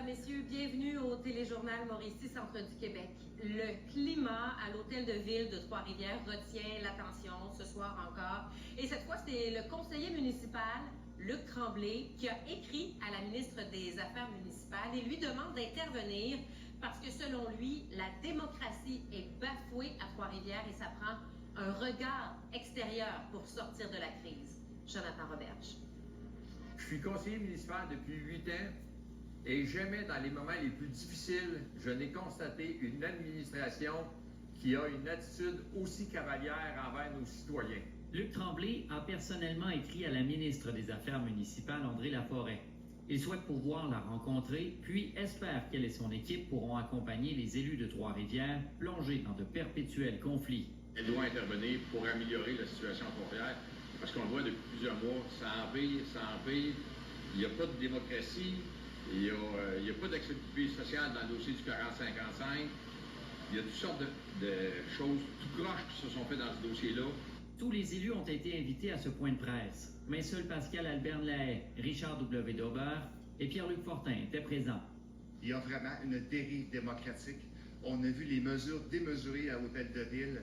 messieurs, bienvenue au téléjournal Mauricie, Centre du Québec. Le climat à l'hôtel de ville de Trois-Rivières retient l'attention ce soir encore. Et cette fois, c'est le conseiller municipal, Luc Tremblay, qui a écrit à la ministre des Affaires municipales et lui demande d'intervenir parce que selon lui, la démocratie est bafouée à Trois-Rivières et ça prend un regard extérieur pour sortir de la crise. Jonathan Roberge. Je suis conseiller municipal depuis 8 ans et jamais dans les moments les plus difficiles, je n'ai constaté une administration qui a une attitude aussi cavalière envers nos citoyens. Luc Tremblay a personnellement écrit à la ministre des Affaires municipales, André Laforêt. Il souhaite pouvoir la rencontrer, puis espère qu'elle et son équipe pourront accompagner les élus de Trois-Rivières plongés dans de perpétuels conflits. Elle doit intervenir pour améliorer la situation à Trois-Rivières, parce qu'on le voit depuis plusieurs mois, ça empire. Il n'y a pas de démocratie, il n'y a pas d'acceptabilité sociale dans le dossier du 40-55. Il y a toutes sortes de choses tout croches qui se sont faites dans ce dossier-là. Tous les élus ont été invités à ce point de presse, mais seul Pascal Albert Lahaye, Richard W. Daubert et Pierre-Luc Fortin étaient présents. Il y a vraiment une dérive démocratique. On a vu les mesures démesurées à l'hôtel de ville,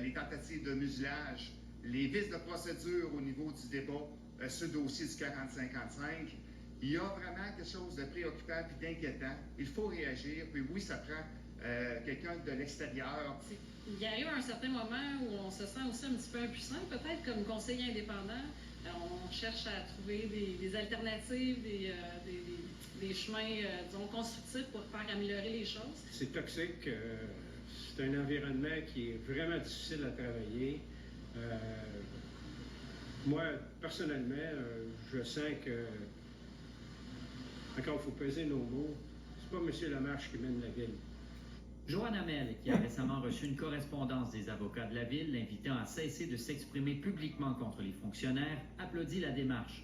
les tentatives de muselage, les vices de procédure au niveau du débat, ce dossier du 40-55. Il y a vraiment quelque chose de préoccupant et d'inquiétant. Il faut réagir. Puis oui, ça prend quelqu'un de l'extérieur. Il arrive un certain moment où on se sent aussi un petit peu impuissant, peut-être comme conseiller indépendant. On cherche à trouver des alternatives, des chemins, disons, constructifs pour faire améliorer les choses. C'est toxique. C'est un environnement qui est vraiment difficile à travailler. Moi, personnellement, je sens que, encore il faut peser nos mots, c'est pas M. Lamarche qui mène la ville. Joanne Hamel, qui a récemment reçu une correspondance des avocats de la ville l'invitant à cesser de s'exprimer publiquement contre les fonctionnaires, applaudit la démarche.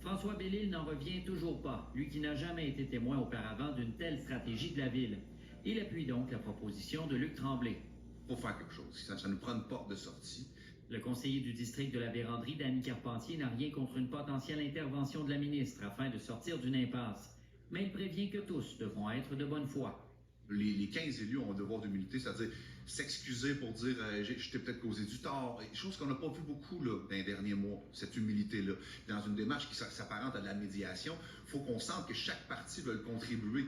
François Bellil n'en revient toujours pas, lui qui n'a jamais été témoin auparavant d'une telle stratégie de la ville. Il appuie donc la proposition de Luc Tremblay. Il faut faire quelque chose, ça nous prend une porte de sortie. Le conseiller du district de la Vérandrie, Danny Carpentier, n'a rien contre une potentielle intervention de la ministre afin de sortir d'une impasse. Mais il prévient que tous devront être de bonne foi. Les 15 élus ont un devoir d'humilité, c'est-à-dire s'excuser pour dire je t'ai peut-être causé du tort, chose qu'on n'a pas vu beaucoup là, dans les derniers mois, cette humilité-là. Dans une démarche qui s'apparente à de la médiation, il faut qu'on sente que chaque parti veut contribuer.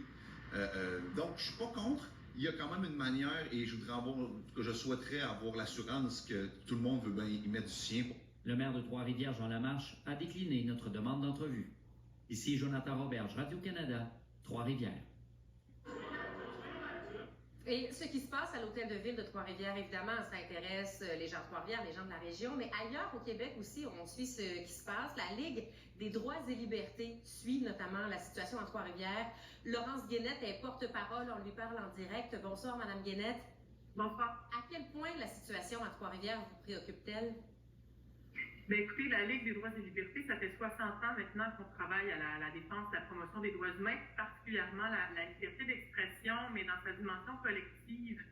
Donc, je suis pas contre. Il y a quand même une manière, et je souhaiterais avoir l'assurance que tout le monde veut bien y mettre du sien. Le maire de Trois-Rivières, Jean Lamarche, a décliné notre demande d'entrevue. Ici Jonathan Roberge, Radio-Canada, Trois-Rivières. Et ce qui se passe à l'hôtel de ville de Trois-Rivières, évidemment, ça intéresse les gens de Trois-Rivières, les gens de la région, mais ailleurs au Québec aussi, on suit ce qui se passe. La Ligue des droits et libertés suit notamment la situation à Trois-Rivières. Laurence Guénette est porte-parole, on lui parle en direct. Bonsoir, Madame Guénette. Bonsoir. À quel point la situation à Trois-Rivières vous préoccupe-t-elle? Bien, écoutez, la Ligue des droits et libertés, ça fait 60 ans maintenant qu'on travaille à la défense, la promotion des droits humains, particulièrement la liberté d'expression, mais dans sa dimension collective,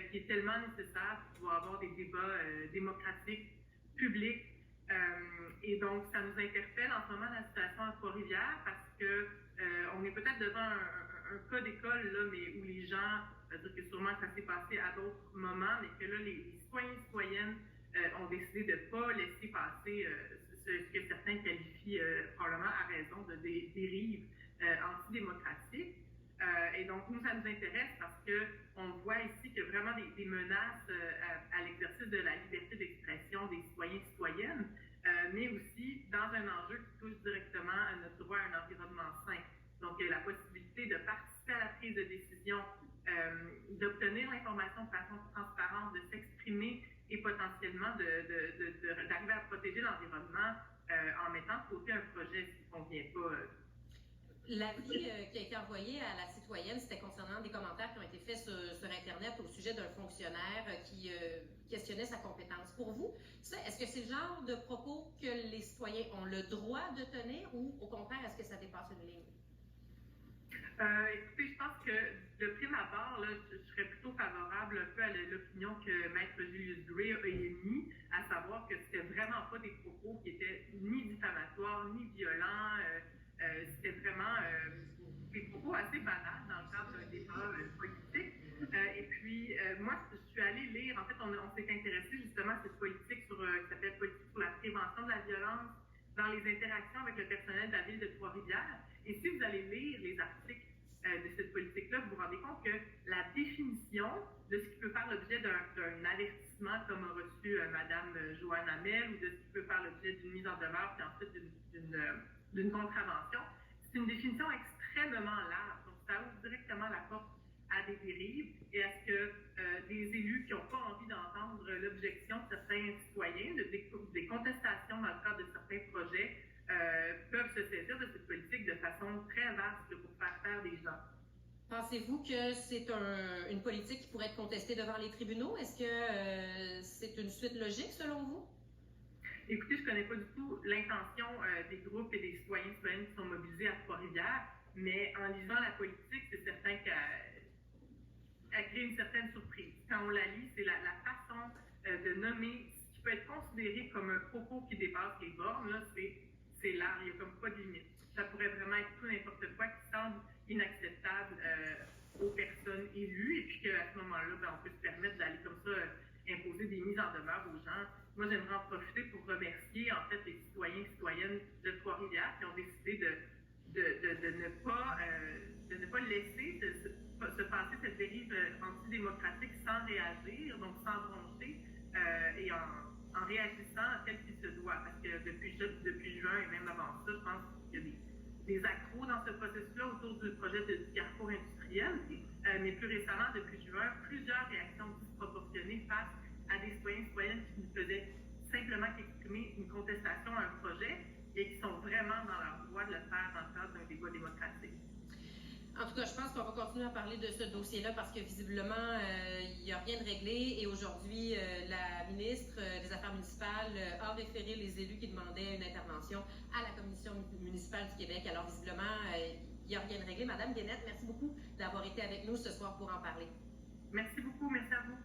qui est tellement nécessaire pour pouvoir avoir des débats démocratiques, publics. Et donc, ça nous interpelle en ce moment la situation à Trois-Rivières parce que on est peut-être devant un cas d'école, là, mais où les gens, c'est-à-dire que sûrement ça s'est passé à d'autres moments, mais que là, les citoyens et citoyennes ont décidé de ne pas laisser passer ce que certains qualifient probablement à raison de dérives antidémocratiques. Et donc, nous, ça nous intéresse parce qu'on voit ici qu'il y a vraiment des menaces à l'exercice de la liberté d'expression des citoyens et citoyennes, mais aussi dans un enjeu qui touche directement à notre droit à un environnement sain. Donc, la possibilité de participer à la prise de décision, d'obtenir l'information de façon transparente, de s'exprimer et potentiellement d'arriver à protéger l'environnement en mettant de côté un projet qui ne convient pas. L'avis qui a été envoyé à la citoyenne, c'était concernant des commentaires qui ont été faits sur Internet au sujet d'un fonctionnaire qui questionnait sa compétence. Pour vous, est-ce que c'est le genre de propos que les citoyens ont le droit de tenir ou au contraire, est-ce que ça dépasse une ligne? Écoutez, je pense que de prime abord, là, je serais plutôt favorable un peu à l'opinion que Maître Julius Gray a émise, à savoir que c'était vraiment pas des propos qui étaient ni diffamatoires, ni violents. C'était vraiment des propos propos assez banal dans le cadre d'un débat politique. Et puis, moi, je suis allée lire, en fait, on s'est intéressé justement à cette politique qui s'appelle Politique sur la prévention de la violence dans les interactions avec le personnel de la ville de Trois-Rivières. Et si vous allez lire les articles de cette politique-là, vous vous rendez compte que la définition de ce qui peut faire l'objet d'un avertissement, comme a reçu Mme Joanne Hamel, ou de ce qui peut faire l'objet d'une mise en demeure, puis ensuite d'une contravention, c'est une définition extrêmement large. Donc, ça ouvre directement la porte à des dérives et à ce que des élus qui n'ont pas envie d'entendre l'objection de certains citoyens, des contestations dans le cadre de certains projets, peuvent se saisir de cette politique de façon très vaste pour faire taire des gens. Pensez-vous que c'est une politique qui pourrait être contestée devant les tribunaux? Est-ce que c'est une suite logique selon vous? Écoutez, je ne connais pas du tout l'intention des groupes et des citoyennes qui sont mobilisés à Trois-Rivières, mais en lisant la politique, c'est certain qu'elle crée une certaine surprise. Quand on la lit, c'est la façon de nommer ce qui peut être considéré comme un propos qui dépasse les bornes, là, c'est large, il n'y a comme pas de limite. Ça pourrait vraiment être tout n'importe quoi qui semble inacceptable aux personnes élues, et puis qu'à ce moment-là, on peut se permettre d'aller comme ça imposer des mises en demeure aux gens. Moi, j'aimerais en profiter pour remercier en fait les citoyens et citoyennes de Trois-Rivières qui ont décidé de ne pas laisser se passer cette dérive antidémocratique sans réagir, donc sans broncher, et en réagissant tel qu'il se doit. Parce que depuis juin et même avant ça, je pense qu'il y a des accros dans ce processus-là autour du projet du carrefour industriel. Mais plus récemment, depuis juin, plusieurs réactions disproportionnées face à des citoyens et citoyennes qui ne faisaient simplement qu'exprimer une contestation à un projet et qui sont vraiment dans leur droit de le faire dans le cadre d'un débat démocratique. En tout cas, je pense qu'on va continuer à parler de ce dossier-là parce que visiblement, il n'y a rien de réglé et aujourd'hui, la ministre des Affaires municipales a référé les élus qui demandaient une intervention à la Commission municipale du Québec. Alors visiblement, il n'y a rien de réglé. Madame Guénette, merci beaucoup d'avoir été avec nous ce soir pour en parler. Merci beaucoup. Merci à vous.